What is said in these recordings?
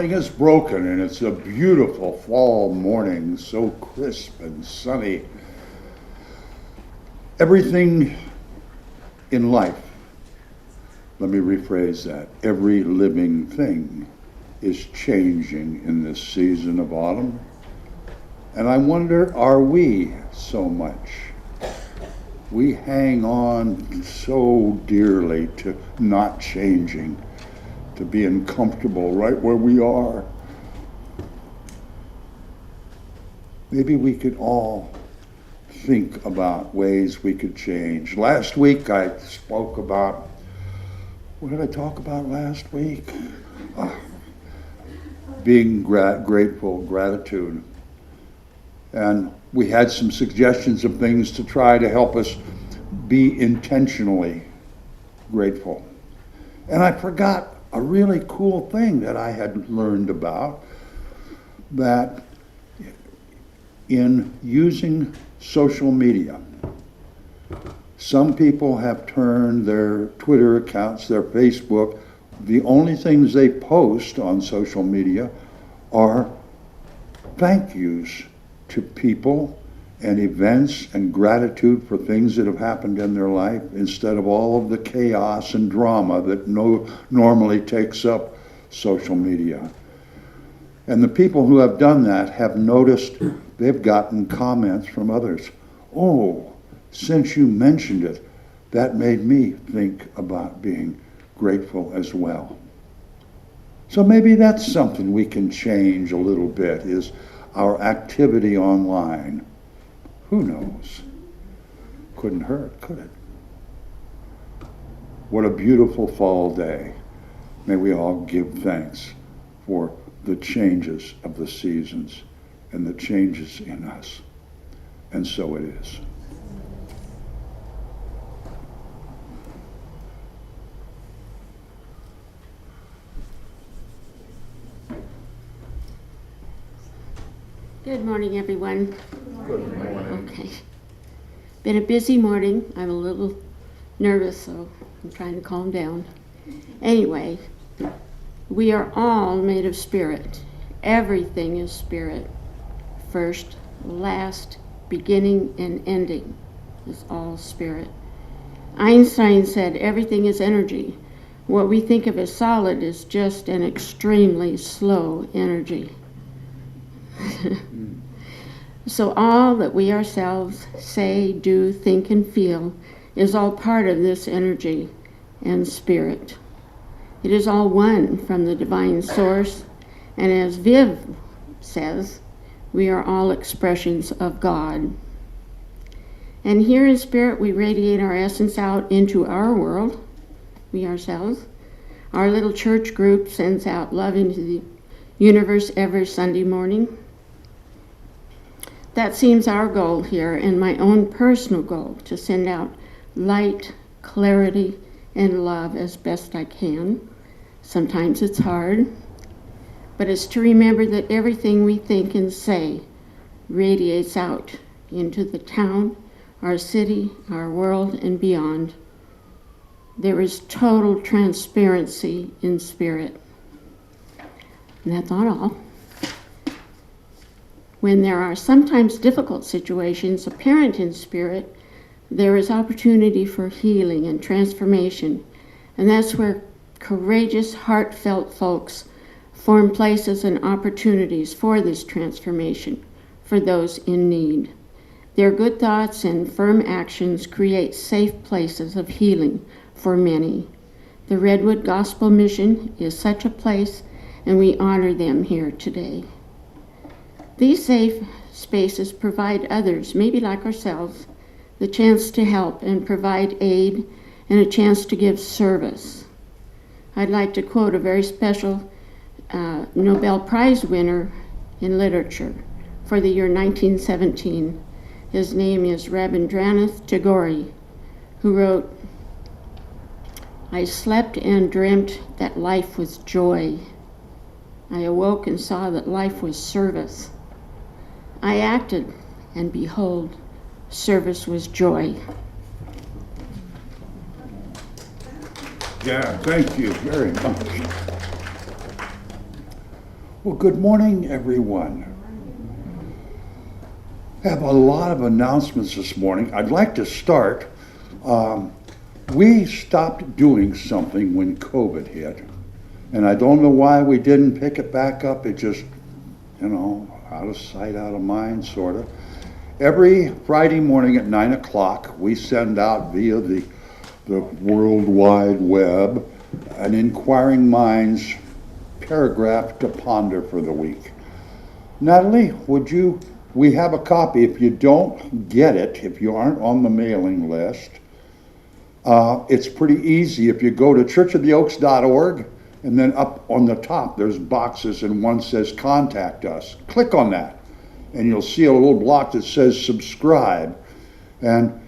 something is broken, and it's a beautiful fall morning, so crisp and sunny. Everything in life, let me rephrase that, every living thing is changing in this season of autumn. And I wonder, are we so much? We hang on so dearly to not changing, to being comfortable right where we are. Maybe we could all think about ways we could change. Last week I spoke about, what did I talk about last week? Being grateful, gratitude. And we had some suggestions of things to try to help us be intentionally grateful. And I forgot a really cool thing that I had learned about, that in using social media, some people have turned their Twitter accounts, their Facebook, the only things they post on social media are thank yous to people and events and gratitude for things that have happened in their life, instead of all of the chaos and drama that normally takes up social media. And the people who have done that have noticed they've gotten comments from others. Oh, since you mentioned it, that made me think about being grateful as well. So maybe that's something we can change a little bit, is our activity online. Who knows? Couldn't hurt, could it? What a beautiful fall day. May we all give thanks for the changes of the seasons and the changes in us. And so it is. Good morning, everyone. Good morning. Okay. Been a busy morning. I'm a little nervous, so I'm trying to calm down. Anyway, we are all made of spirit. Everything is spirit. First, last, beginning, and ending is all spirit. Einstein said everything is energy. What we think of as solid is just an extremely slow energy. So all that we ourselves say, do, think, and feel is all part of this energy and spirit. It is all one from the divine source, and as Viv says, we are all expressions of God. And here in spirit, we radiate our essence out into our world, we ourselves. Our little church group sends out love into the universe every Sunday morning. That seems our goal here, and my own personal goal, to send out light, clarity, and love as best I can. Sometimes it's hard, but it's to remember that everything we think and say radiates out into the town, our city, our world, and beyond. There is total transparency in spirit. And that's not all. When there are sometimes difficult situations apparent in spirit, there is opportunity for healing and transformation. And that's where courageous, heartfelt folks form places and opportunities for this transformation for those in need. Their good thoughts and firm actions create safe places of healing for many. The Redwood Gospel Mission is such a place, and we honor them here today. These safe spaces provide others, maybe like ourselves, the chance to help and provide aid and a chance to give service. I'd like to quote a very special Nobel Prize winner in literature for the year 1917. His name is Rabindranath Tagore, who wrote, "I slept and dreamt that life was joy. I awoke and saw that life was service. I acted, and behold, service was joy." Yeah, thank you very much. Well, good morning, everyone. I have a lot of announcements this morning. I'd like to start. We stopped doing something when COVID hit, and I don't know why we didn't pick it back up. It just, out of sight, out of mind, sort of. Every Friday morning at 9 o'clock, we send out via the World Wide Web an Inquiring Minds paragraph to ponder for the week. Natalie, we have a copy. If you don't get it, if you aren't on the mailing list, it's pretty easy. If you go to churchoftheoaks.org, and then up on the top there's boxes, and one says contact us. Click on that and you'll see a little block that says subscribe, and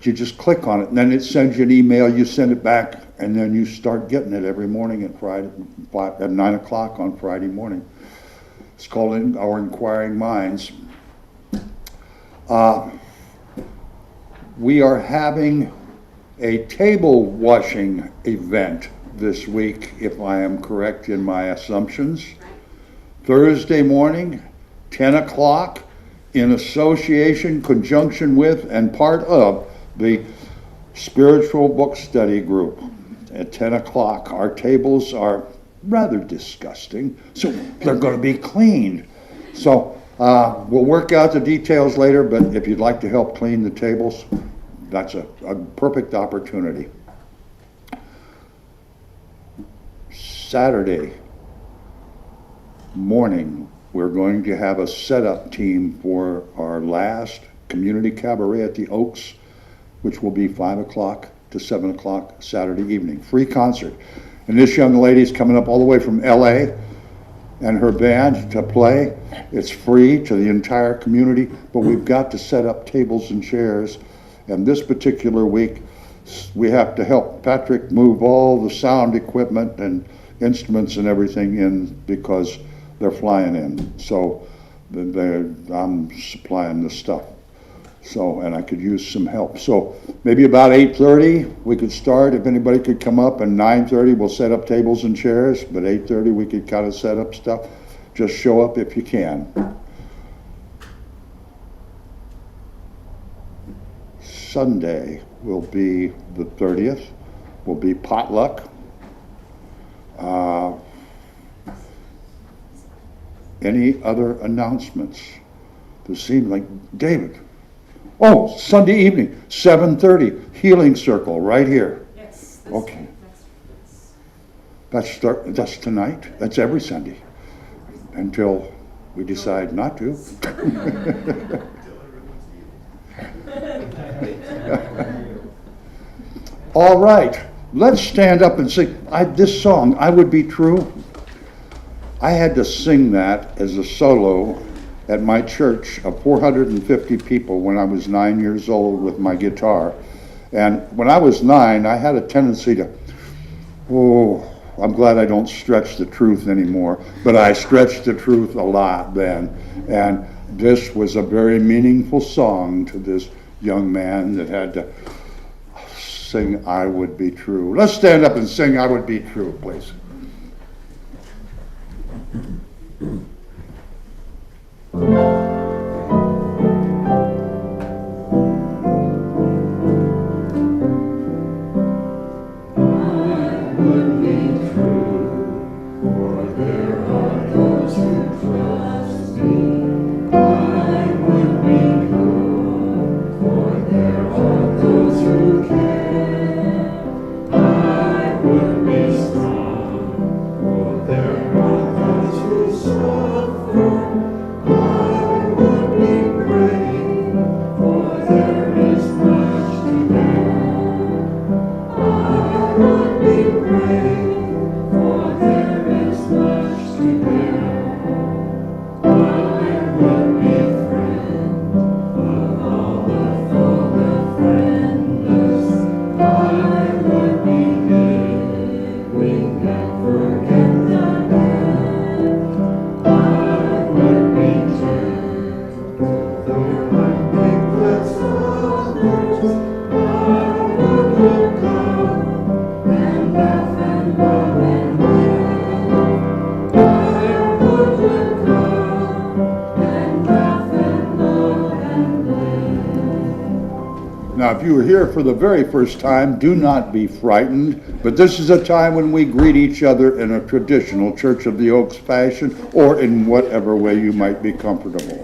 you just click on it, and then it sends you an email. You send it back, and then you start getting it every morning at 9 o'clock on Friday morning. It's called Our Inquiring Minds. We are having a table washing event this week, if I am correct in my assumptions. Thursday morning, 10 o'clock, in association, conjunction with, and part of the Spiritual Book Study Group at 10 o'clock. Our tables are rather disgusting, so they're going to be cleaned. So we'll work out the details later, but if you'd like to help clean the tables, that's a perfect opportunity. Saturday morning, we're going to have a setup team for our last community cabaret at the Oaks, which will be 5 o'clock to 7 o'clock Saturday evening. Free concert. And this young lady's coming up all the way from LA and her band to play. It's free to the entire community, but we've got to set up tables and chairs. And this particular week, we have to help Patrick move all the sound equipment and instruments and everything in because they're flying in. So I'm supplying the stuff. So, and I could use some help. So maybe about 8:30 we could start. If anybody could come up, and 9:30 we'll set up tables and chairs, but 8:30 we could kind of set up stuff. Just show up if you can. Sunday will be the 30th, will be potluck. Any other announcements? This seems like David. Oh, Sunday evening, 7:30, Healing Circle, right here. Yes. Okay. That's tonight. That's every Sunday until we decide not to. All right, let's stand up and sing. This song, I Would Be True, I had to sing that as a solo at my church of 450 people when I was 9 years old with my guitar. And when I was 9, I had a tendency to, I'm glad I don't stretch the truth anymore, but I stretched the truth a lot then. And this was a very meaningful song to this young man that had to sing I Would Be True. Let's stand up and sing I Would Be True, please. Now, if you were here for the very first time, do not be frightened, but this is a time when we greet each other in a traditional Church of the Oaks fashion, or in whatever way you might be comfortable.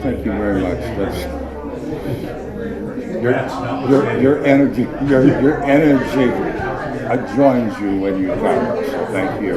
Thank you very much. Your energy joins you when you come. So thank you.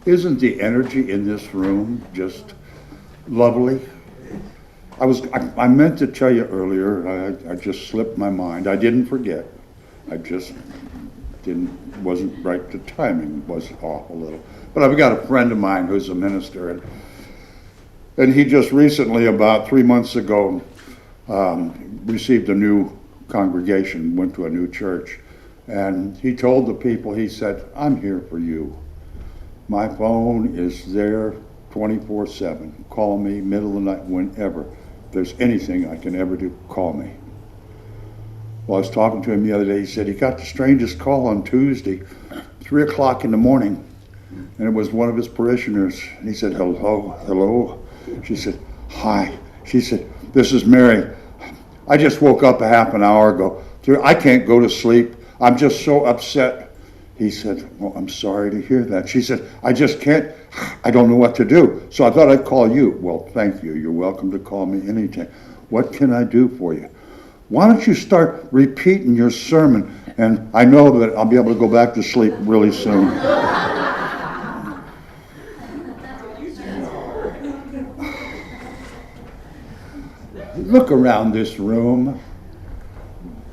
Isn't the energy in this room just lovely? I meant to tell you earlier, I just slipped my mind. I didn't forget. I just wasn't right. The timing was off a little. But I've got a friend of mine who's a minister, and he just recently, about 3 months ago, received a new congregation, went to a new church, and he told the people, he said, "I'm here for you. My phone is there 24/7. Call me middle of the night, whenever. If there's anything I can ever do, call me." Well, I was talking to him the other day. He said he got the strangest call on Tuesday, 3 o'clock in the morning, and it was one of his parishioners. And he said, hello. She said, "Hi." She said, "This is Mary. I just woke up a half an hour ago. I can't go to sleep. I'm just so upset." He said, "Well, I'm sorry to hear that." She said, I don't know what to do. So I thought I'd call you." "Well, thank you. You're welcome to call me anytime. What can I do for you?" "Why don't you start repeating your sermon, and I know that I'll be able to go back to sleep really soon." Look around this room.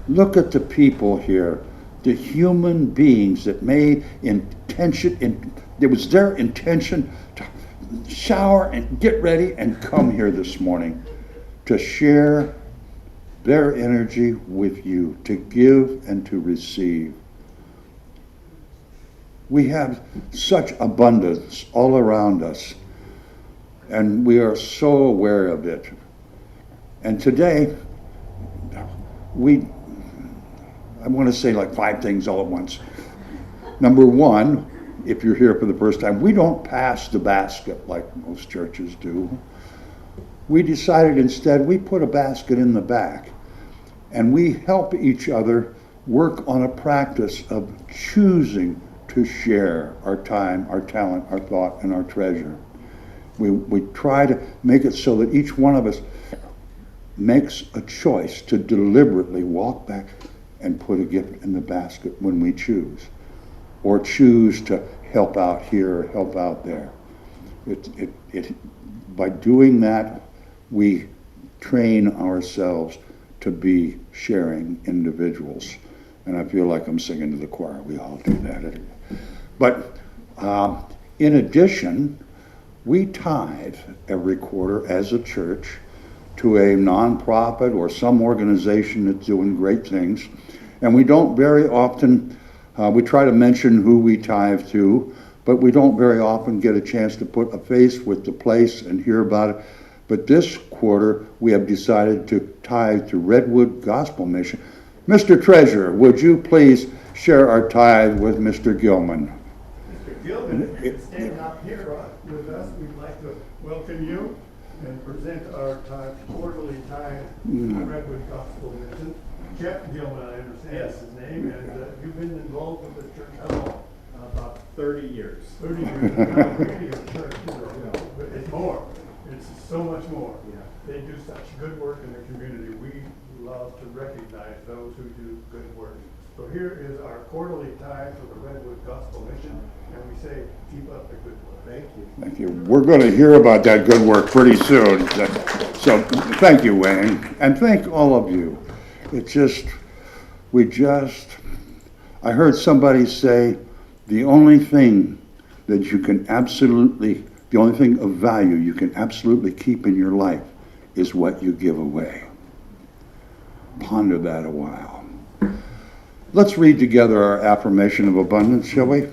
Look at the people here. The human beings that made it was their intention to shower and get ready and come here this morning to share their energy with you, to give and to receive. We have such abundance all around us, and we are so aware of it. And today, I want to say like 5 things all at once. Number one, if you're here for the first time, we don't pass the basket like most churches do. We decided instead we put a basket in the back, and we help each other work on a practice of choosing to share our time, our talent, our thought, and our treasure. We try to make it so that each one of us makes a choice to deliberately walk back and put a gift in the basket when we choose, or choose to help out here or help out there. By doing that, we train ourselves to be sharing individuals. And I feel like I'm singing to the choir. We all do that. But in addition, we tithe every quarter as a church to a nonprofit or some organization that's doing great things. And we don't very often, we try to mention who we tithe to, but we don't very often get a chance to put a face with the place and hear about it. But this quarter, we have decided to tithe to Redwood Gospel Mission. Mr. Treasurer, would you please share our tithe with Mr. Gilman? Mr. Gilman, if you stand up here with us, we'd like to welcome you and present our quarterly tithe to Redwood Gospel Mission. Jeff Gilman, I understand is his name, and you've been involved with the church how long? About 30 years. 30 years. Not really a church, but it's more. It's so much more. Yeah. They do such good work in the community. We love to recognize those who do good work. So here is our quarterly tithe for the Redwood Gospel Mission, and we say, keep up the good work. Thank you. Thank you. We're going to hear about that good work pretty soon. So thank you, Wayne, and thank all of you. I heard somebody say, the only thing of value you can absolutely keep in your life is what you give away. Ponder that a while. Let's read together our affirmation of abundance, shall we?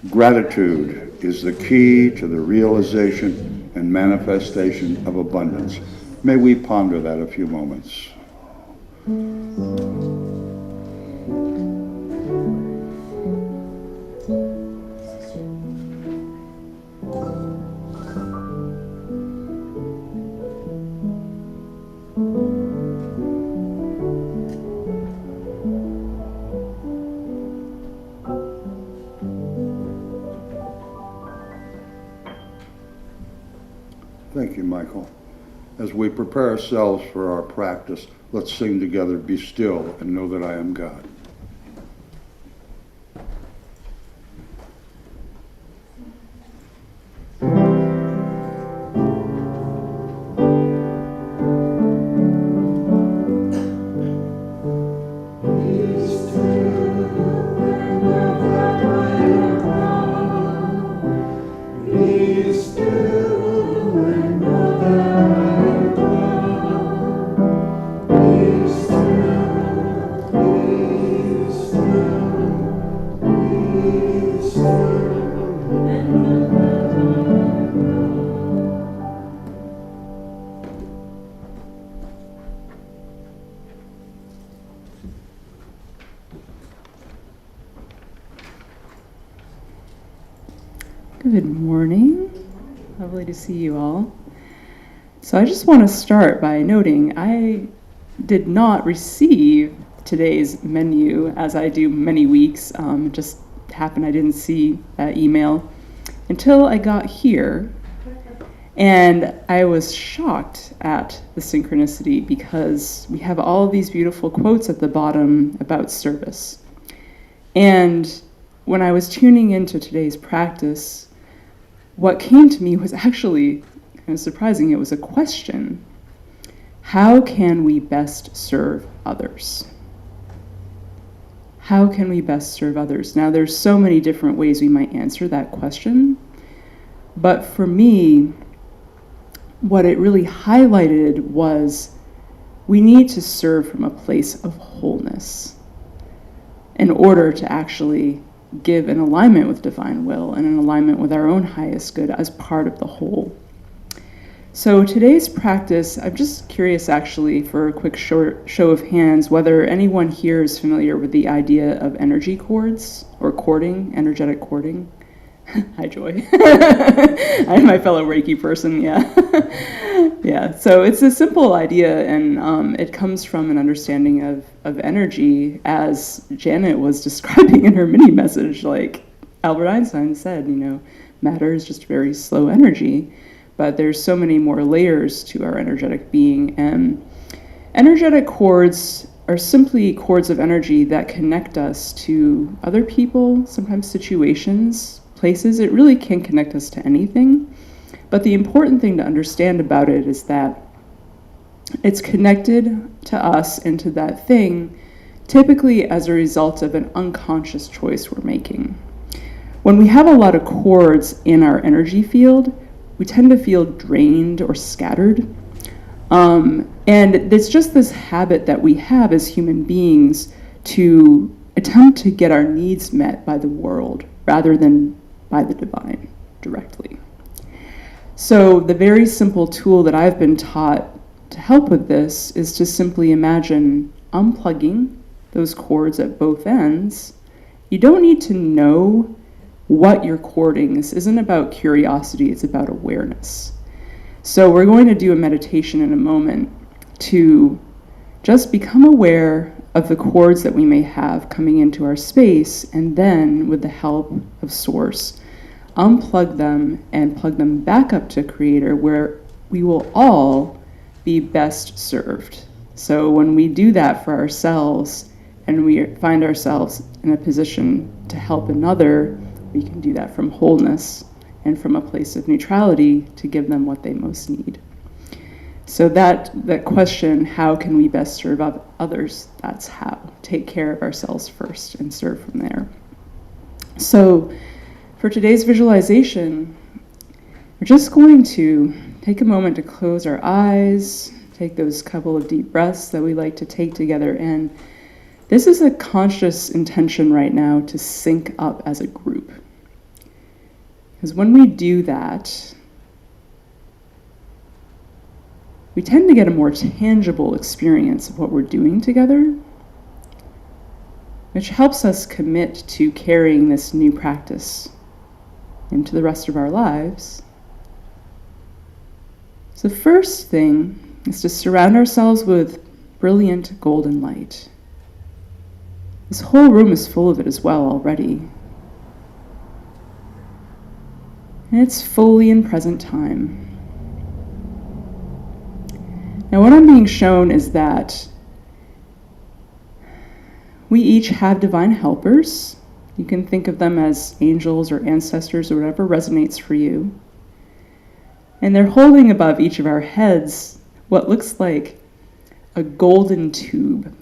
Gratitude is the key to the realization and manifestation of abundance. May we ponder that a few moments. Thank you, Michael. As we prepare ourselves for our practice, let's sing together, "Be still and know that I am God." Good morning. Lovely to see you all. So I just want to start by noting I did not receive today's menu as I do many weeks. It just happened I didn't see that email until I got here. And I was shocked at the synchronicity because we have all these beautiful quotes at the bottom about service. And when I was tuning into today's practice, what came to me was actually kind of surprising. It was a question. How can we best serve others? How can we best serve others? Now, there's so many different ways we might answer that question, but for me, what it really highlighted was we need to serve from a place of wholeness in order to actually give in alignment with divine will and in alignment with our own highest good as part of the whole. So today's practice, I'm just curious actually for a quick show of hands whether anyone here is familiar with the idea of energy cords or cording, energetic cording. Hi, Joy. I'm my fellow Reiki person, yeah. Yeah, so it's a simple idea, and it comes from an understanding of energy, as Janet was describing in her mini message. Like Albert Einstein said, matter is just very slow energy, but there's so many more layers to our energetic being, and energetic cords are simply cords of energy that connect us to other people, sometimes situations, places. It really can connect us to anything. But the important thing to understand about it is that It's connected to us and to that thing, typically as a result of an unconscious choice we're making. When we have a lot of cords in our energy field, we tend to feel drained or scattered. And it's just this habit that we have as human beings to attempt to get our needs met by the world rather than by the divine directly. So the very simple tool that I've been taught to help with this is to simply imagine unplugging those cords at both ends. You don't need to know what you're cording. This isn't about curiosity, it's about awareness. So we're going to do a meditation in a moment to just become aware of the cords that we may have coming into our space, and then with the help of Source, unplug them and plug them back up to Creator, where we will all be best served. So when we do that for ourselves and we find ourselves in a position to help another, we can do that from wholeness and from a place of neutrality to give them what they most need. So that question, how can we best serve others? That's how. Take care of ourselves first and serve from there. So for today's visualization, we're just going to take a moment to close our eyes, take those couple of deep breaths that we like to take together. And this is a conscious intention right now to sync up as a group. Because when we do that, we tend to get a more tangible experience of what we're doing together, which helps us commit to carrying this new practice into the rest of our lives. So the first thing is to surround ourselves with brilliant golden light. This whole room is full of it as well already. And it's fully in present time. Now what I'm being shown is that we each have divine helpers. You can think of them as angels or ancestors or whatever resonates for you. And they're holding above each of our heads what looks like a golden tube.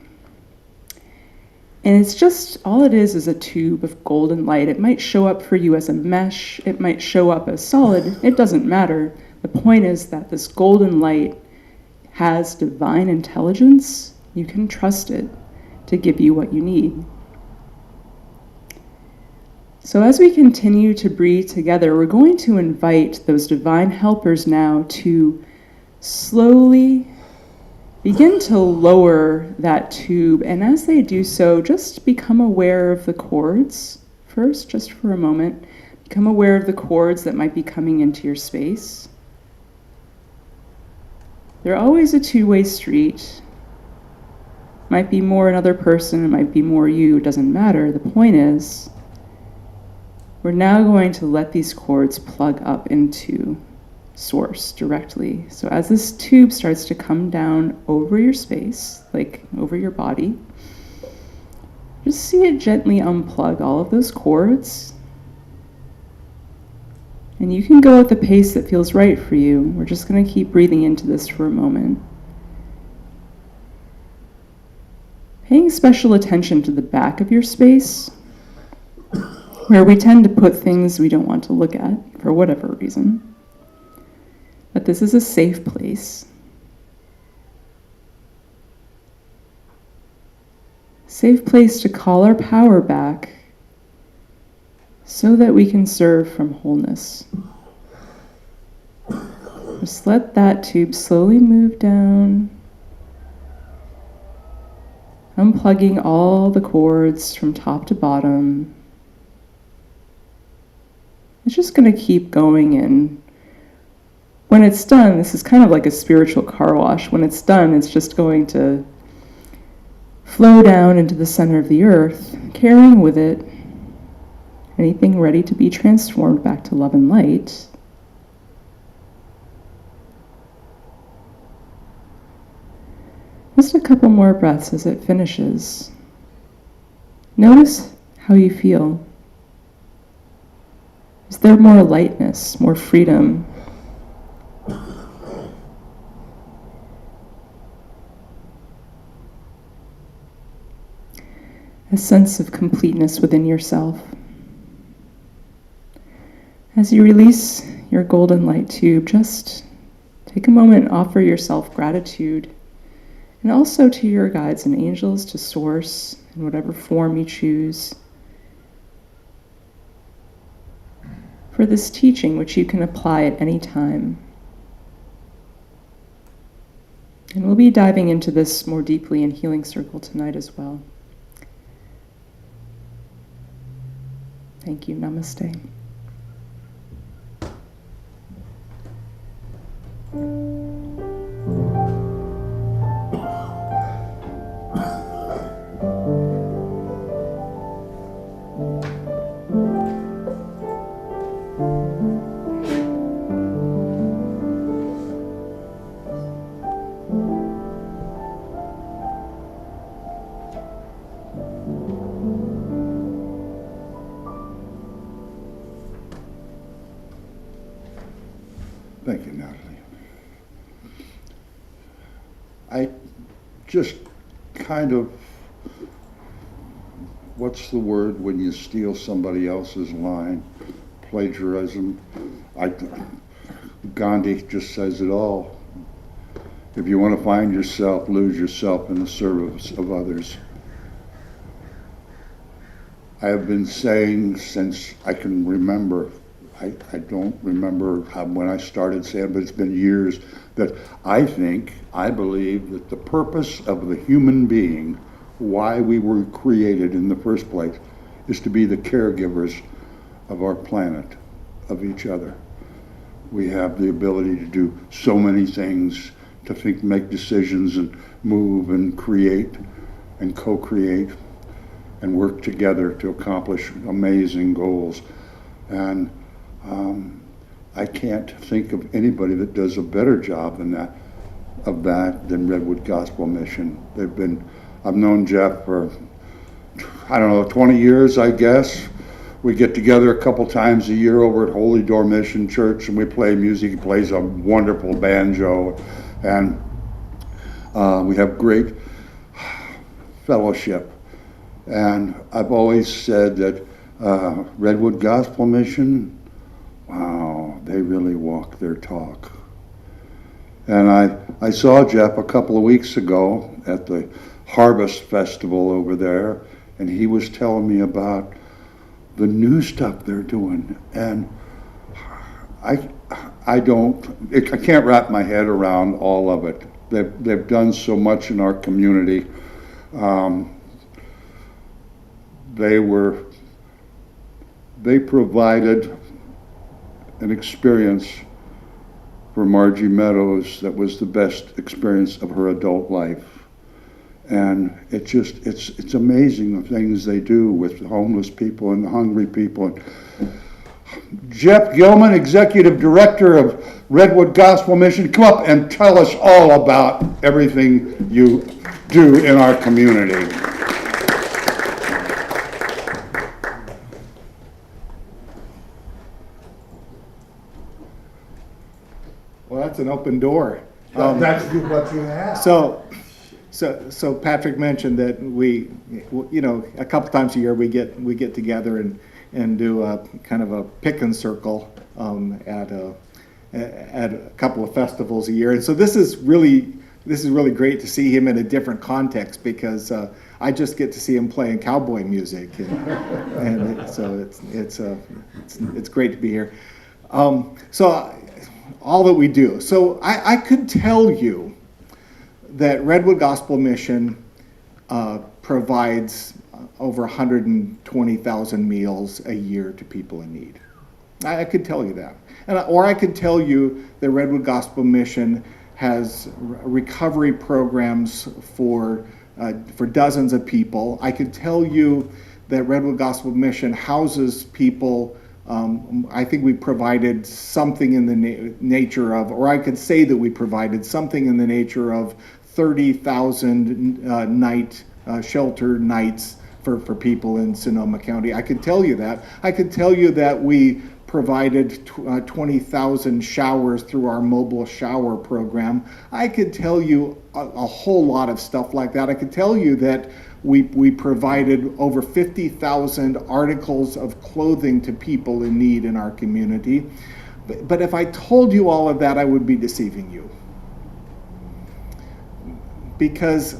And it's just, all it is a tube of golden light. It might show up for you as a mesh. It might show up as solid. It doesn't matter. The point is that this golden light has divine intelligence. You can trust it to give you what you need. So as we continue to breathe together, we're going to invite those divine helpers now to slowly begin to lower that tube. And as they do so, just become aware of the cords first, just for a moment. Become aware of the cords that might be coming into your space. They're always a two-way street. Might be more another person, it might be more you, it doesn't matter. The point is, we're now going to let these cords plug up into Source directly. So as this tube starts to come down over your space, like over your body, just see it gently unplug all of those cords. And you can go at the pace that feels right for you. We're just going to keep breathing into this for a moment. Paying special attention to the back of your space, where we tend to put things we don't want to look at for whatever reason. But this is a safe place. Safe place to call our power back so that we can serve from wholeness. Just let that tube slowly move down, unplugging all the cords from top to bottom. It's just going to keep going, and when it's done, this is kind of like a spiritual car wash. When it's done, it's just going to flow down into the center of the earth, carrying with it anything ready to be transformed back to love and light. Just a couple more breaths as it finishes. Notice how you feel. Is there more lightness, more freedom? a sense of completeness within yourself. As you release your golden light tube, just take a moment and offer yourself gratitude, and also to your guides and angels, to Source, in whatever form you choose, for this teaching, which you can apply at any time. And we'll be diving into this more deeply in Healing Circle tonight as well. Thank you. Namaste. Thank you, Natalie. I just kind of, what's the word when you steal somebody else's line? Plagiarism. Gandhi just says it all. If you want to find yourself, lose yourself in the service of others. I have been saying since I can remember, I don't remember when I started saying, but it's been years, that I believe that the purpose of the human being, why we were created in the first place, is to be the caregivers of our planet, of each other. We have the ability to do so many things, to think, make decisions, and move and create and co-create and work together to accomplish amazing goals. And I can't think of anybody that does a better job than than Redwood Gospel Mission. I've known Jeff for, 20 years, I guess. We get together a couple times a year over at Holy Door Mission Church, and we play music. He plays a wonderful banjo, and we have great fellowship. And I've always said that Redwood Gospel Mission, wow, they really walk their talk. And I saw Jeff a couple of weeks ago at the Harvest Festival over there, and he was telling me about the new stuff they're doing. And I can't wrap my head around all of it. They've done so much in our community. They provided an experience for Margie Meadows that was the best experience of her adult life. And it's amazing the things they do with the homeless people and the hungry people. Jeff Gilman, Executive Director of Redwood Gospel Mission, come up and tell us all about everything you do in our community. Well, that's an open door. That's what you have. So Patrick mentioned that we, a couple times a year we get together and do a kind of a pick and circle at a couple of festivals a year. And so this is really great to see him in a different context, because I just get to see him playing cowboy music, so it's great to be here. So all that we do. So I could tell you that Redwood Gospel Mission provides over 120,000 meals a year to people in need. I could tell you that. Or I could tell you that Redwood Gospel Mission has recovery programs for dozens of people. I could tell you that Redwood Gospel Mission houses people. I think we provided something in the nature of, or I could say that we provided something in the nature of 30,000 night shelter nights for people in Sonoma County. I could tell you that. I could tell you that we provided 20,000 showers through our mobile shower program. I could tell you a whole lot of stuff like that. I could tell you that We provided over 50,000 articles of clothing to people in need in our community. But if I told you all of that, I would be deceiving you. Because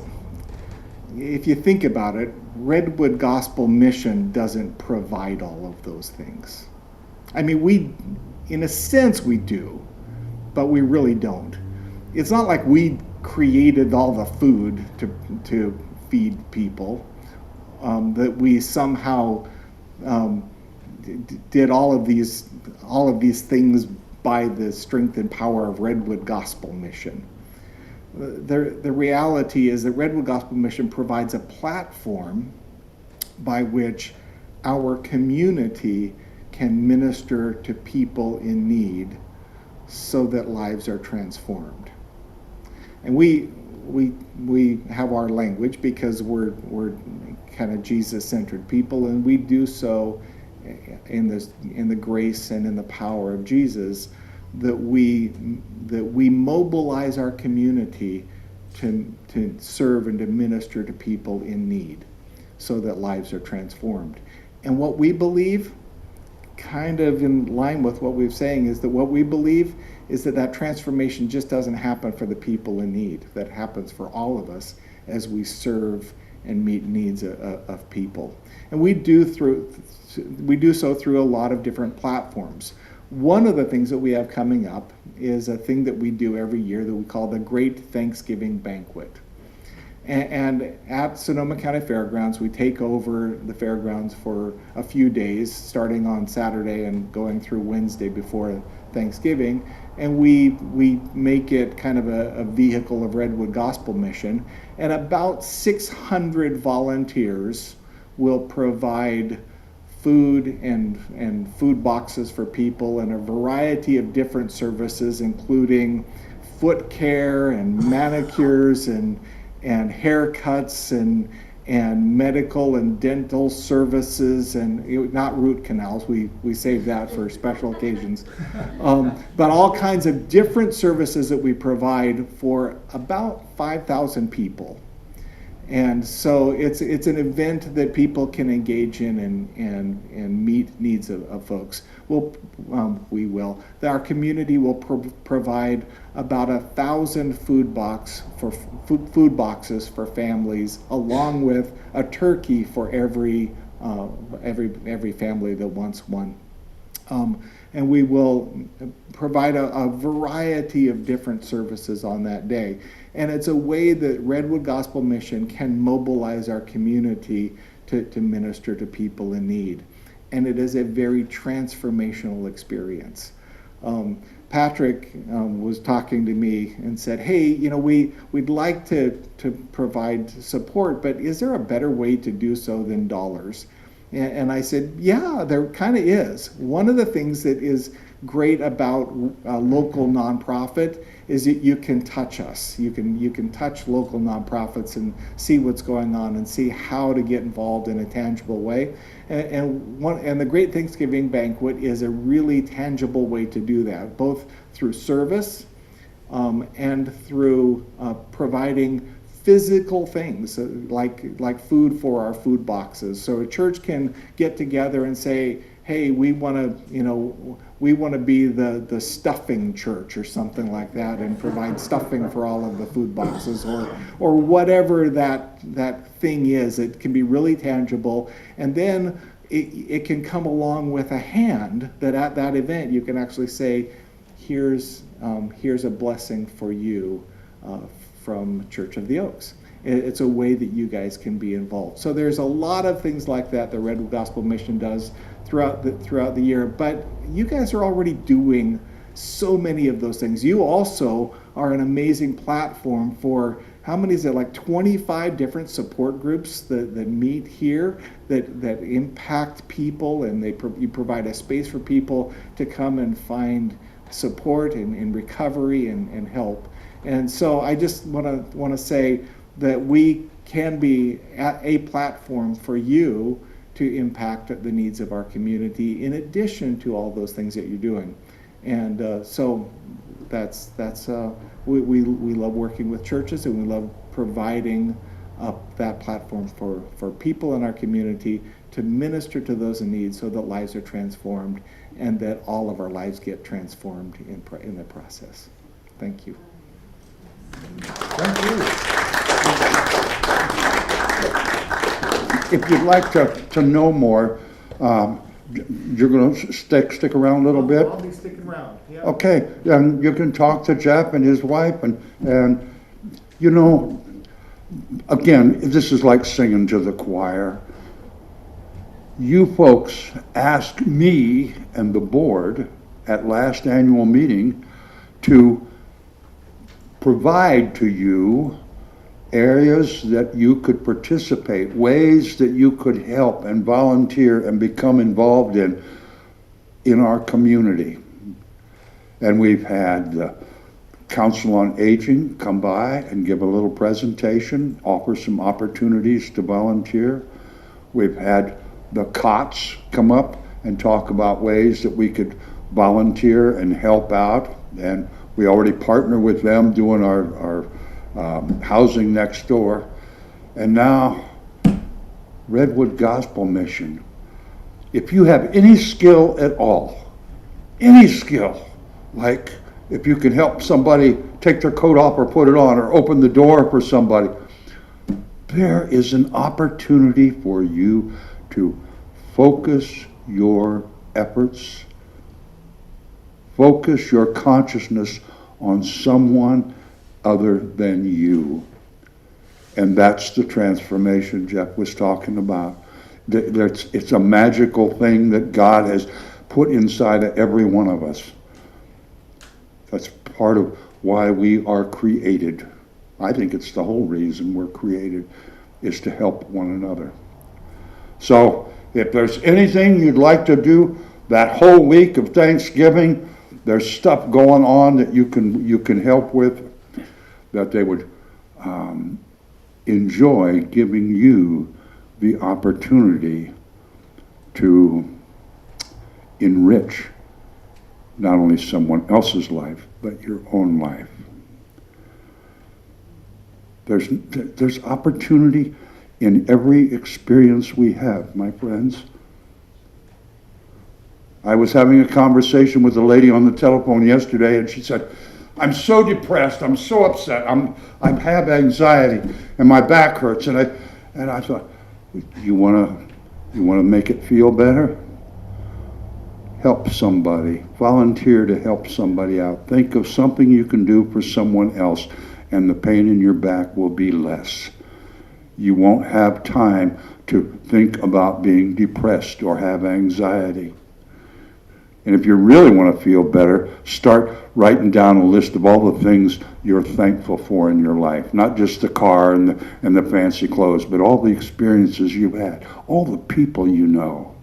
if you think about it, Redwood Gospel Mission doesn't provide all of those things. I mean, in a sense, we do, but we really don't. It's not like we created all the food to feed people, that we somehow did all of these things by the strength and power of Redwood Gospel Mission. The reality is that Redwood Gospel Mission provides a platform by which our community can minister to people in need so that lives are transformed. And we have our language because we're kind of Jesus-centered people, and we do so in the grace and in the power of Jesus, that we mobilize our community to serve and to minister to people in need so that lives are transformed. And what we believe, kind of in line with what we're saying, is that what we believe is that transformation just doesn't happen for the people in need. That happens for all of us as we serve and meet needs of people. And we do so through a lot of different platforms. One of the things that we have coming up is a thing that we do every year that we call the Great Thanksgiving Banquet. And at Sonoma County Fairgrounds, we take over the fairgrounds for a few days, starting on Saturday and going through Wednesday before Thanksgiving. And we make it kind of a vehicle of Redwood Gospel Mission. And about 600 volunteers will provide food and food boxes for people and a variety of different services, including foot care and manicures and haircuts and medical and dental services, and not root canals, we save that for special occasions, but all kinds of different services that we provide for about 5,000 people. And so it's an event that people can engage in and meet needs of folks. Our community will provide about 1,000 food boxes for families, along with a turkey for every family that wants one. And we will provide a variety of different services on that day. And it's a way that Redwood Gospel Mission can mobilize our community to minister to people in need. And it is a very transformational experience. Patrick was talking to me and said, hey, we'd like to provide support, but is there a better way to do so than dollars? And I said, yeah, there kind of is. One of the things that is great about a local nonprofit is that you can touch us. You can touch local nonprofits and see what's going on and see how to get involved in a tangible way. And the Great Thanksgiving Banquet is a really tangible way to do that, both through service and through providing physical things like food for our food boxes. So a church can get together and say, hey, we want to be the stuffing church or something like that, and provide stuffing for all of the food boxes, or whatever that thing is. It can be really tangible, and then it can come along with a hand that at that event you can actually say, here's a blessing for you from Church of the Oaks. It's a way that you guys can be involved. So there's a lot of things like that the Redwood Gospel Mission does throughout the year, but you guys are already doing so many of those things. You also are an amazing platform for, how many is it, like 25 different support groups that meet here that impact people, and you provide a space for people to come and find support and recovery and help. And so I just want to say that we can be a platform for you to impact the needs of our community, in addition to all those things that you're doing. And so we love working with churches, and we love providing up that platform for people in our community to minister to those in need so that lives are transformed and that all of our lives get transformed in the process. Thank you. Thank you. If you'd like to know more, you're going to stick around a little bit? I'll be sticking around. Yeah. Okay, then you can talk to Jeff and his wife, and you know, again, this is like singing to the choir. You folks asked me and the board at last annual meeting to provide to you areas that you could participate, ways that you could help and volunteer and become involved in our community. And we've had the Council on Aging come by and give a little presentation, offer some opportunities to volunteer. We've had the COTS come up and talk about ways that we could volunteer and help out. And we already partner with them doing our housing next door. And now, Redwood Gospel Mission. If you have any skill at all, any skill, like if you can help somebody take their coat off or put it on, or open the door for somebody, there is an opportunity for you to focus your efforts, focus your consciousness on someone other than you. And that's the transformation Jeff was talking about. It's a magical thing that God has put inside of every one of us. That's part of why we are created. I think it's the whole reason we're created, is to help one another. So if there's anything you'd like to do that whole week of Thanksgiving, there's stuff going on that you can help with, that they would enjoy giving you the opportunity to enrich not only someone else's life, but your own life. There's opportunity in every experience we have, my friends. I was having a conversation with a lady on the telephone yesterday, and she said, I'm so depressed, I'm so upset, I have anxiety, and my back hurts. And I thought, you wanna make it feel better? Help somebody, volunteer to help somebody out. Think of something you can do for someone else, and the pain in your back will be less. You won't have time to think about being depressed or have anxiety. And if you really want to feel better, start writing down a list of all the things you're thankful for in your life. Not just the car and the fancy clothes, but all the experiences you've had, all the people you know.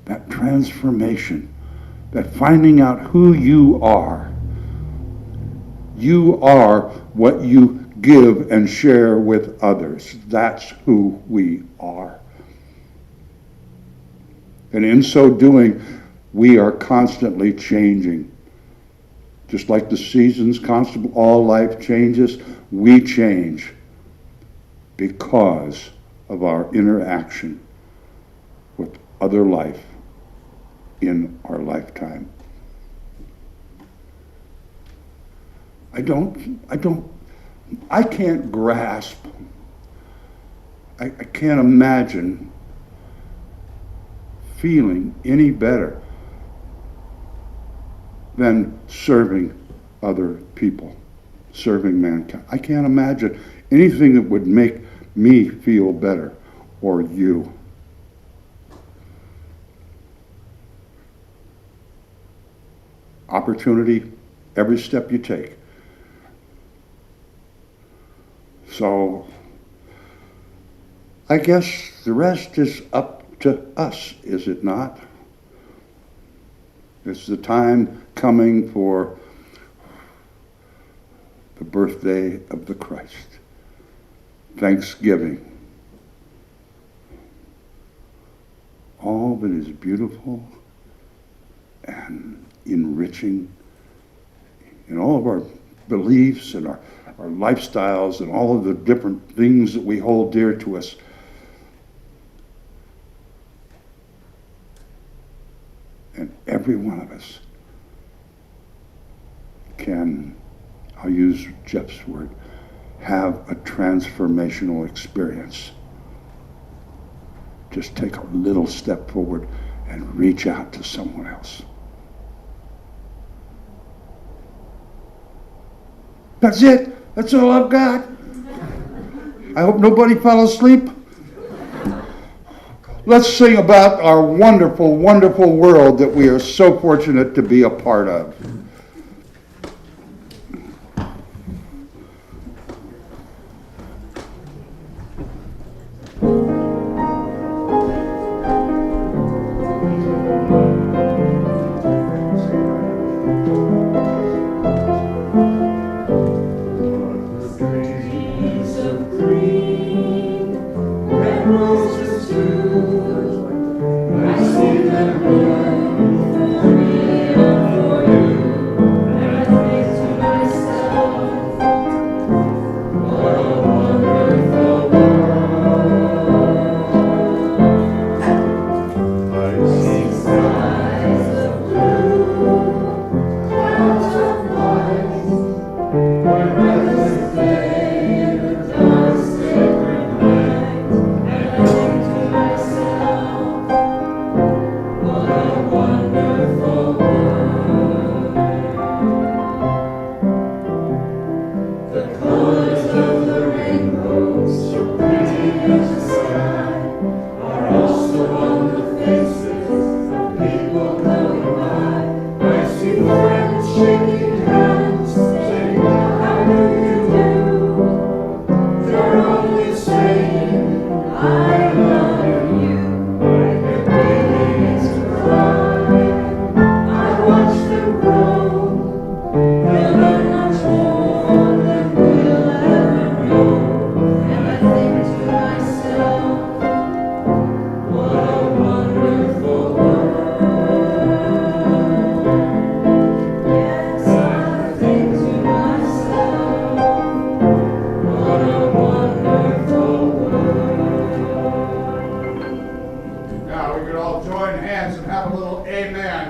That transformation, that finding out who you are. You are what you give and share with others. That's who we are. And in so doing, we are constantly changing. Just like the seasons constantly, all life changes, we change because of our interaction with other life in our lifetime. I can't grasp, I can't imagine feeling any better than serving other people, serving mankind. I can't imagine anything that would make me feel better, or you. Opportunity, every step you take. So, I guess the rest is up to us, is it not? It's the time coming for the birthday of the Christ. Thanksgiving. All that is beautiful and enriching in all of our beliefs and our lifestyles and all of the different things that we hold dear to us. And every one of us can, I'll use Jeff's word, have a transformational experience. Just take a little step forward and reach out to someone else. That's it. That's all I've got. I hope nobody fell asleep. Let's sing about our wonderful, wonderful world that we are so fortunate to be a part of. Amen.